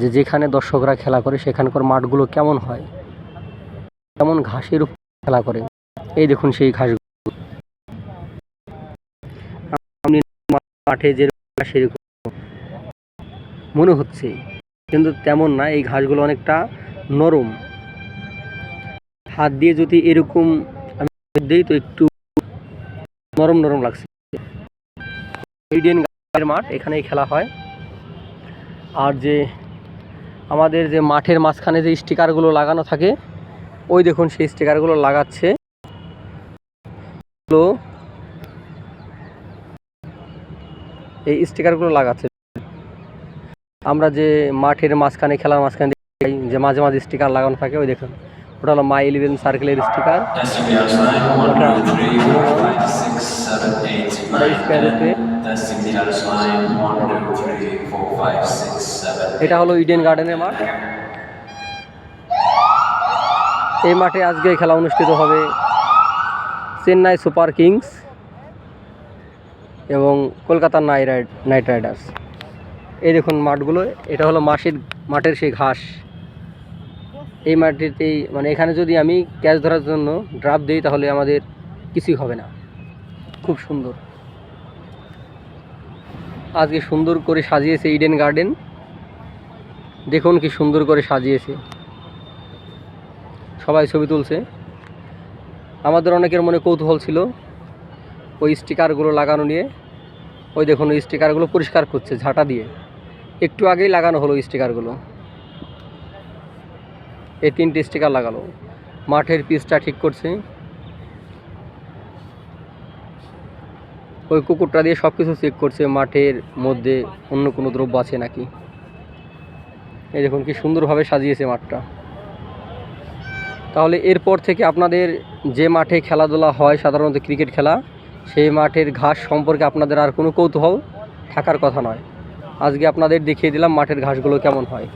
যে যেখানে দর্শকরা খেলা করে সেখানকার মাঠগুলো কেমন হয়, কেমন ঘাসের উপর খেলা করে। এই দেখুন সেই ঘাসগুলো মাঠে যেরকম সেরকম মনে হচ্ছে, কিন্তু তেমন না। এই ঘাসগুলো অনেকটা নরম, হাত দিয়ে যদি এরকম আমি দিই তো একটু নরম নরম লাগছে। ইডেন গার্ডেনের মাঠ, এখানেই খেলা হয়। আর যে আমাদের যে মাঠের মাঝখানে যে স্টিকারগুলো লাগানো থাকে, ওই দেখুন সেই স্টিকারগুলো লাগাচ্ছে। এই স্টিকারগুলো লাগাচ্ছে। আমরা যে মাঠের মাঝখানে, খেলার মাঝখানে যে মাঝে মাঝে স্টিকার লাগানো থাকে, ওই দেখুন ওটা হলো মাই 11 সার্কেলের স্টিকার। এটা হলো ইডেন গার্ডেনের মাঠ। এই মাঠে আজকে খেলা অনুষ্ঠিত হবে চেন্নাই সুপার কিংস এবং কলকাতা নাইট রাইডার্স। এই দেখুন মাঠগুলো, এটা হলো মাঠের সেই ঘাস। এই মাঠেতেই মানে এখানে যদি আমি ক্যাচ ধরার জন্য ড্রাফ দিই তাহলে আমাদের কিছুই হবে না। খুব সুন্দর, আজকে সুন্দর করে সাজিয়েছে ইডেন গার্ডেন। দেখুন কি সুন্দর করে সাজিয়েছে, সবাই ছবি তুলছে। আমাদের অনেকের মনে কৌতূহল ছিল ওই স্টিকারগুলো লাগানো নিয়ে। ওই দেখুন ওই স্টিকারগুলো পরিষ্কার করছে ঝাঁটা দিয়ে, একটু আগেই লাগানো হলো স্টিকারগুলো। এই 3টে স্টিকার লাগালো, মাঠের পিচটা ঠিক করছে। ওই কুকুরটা দিয়ে সব কিছু চেক করছে, মাঠের মধ্যে অন্য কোনো দ্রব্য আছে নাকি। এই দেখুন কি সুন্দরভাবে সাজিয়েছে মাঠটা। তাহলে এরপর থেকে আপনাদের যে মাঠে খেলাধুলা হয় সাধারণত ক্রিকেট খেলা, সেই মাঠের ঘাস সম্পর্কে আপনাদের আর কোনো কৌতূহল থাকার কথা নয়। আজকে আপনাদের দেখিয়ে দিলাম মাঠের ঘাসগুলো কেমন হয়।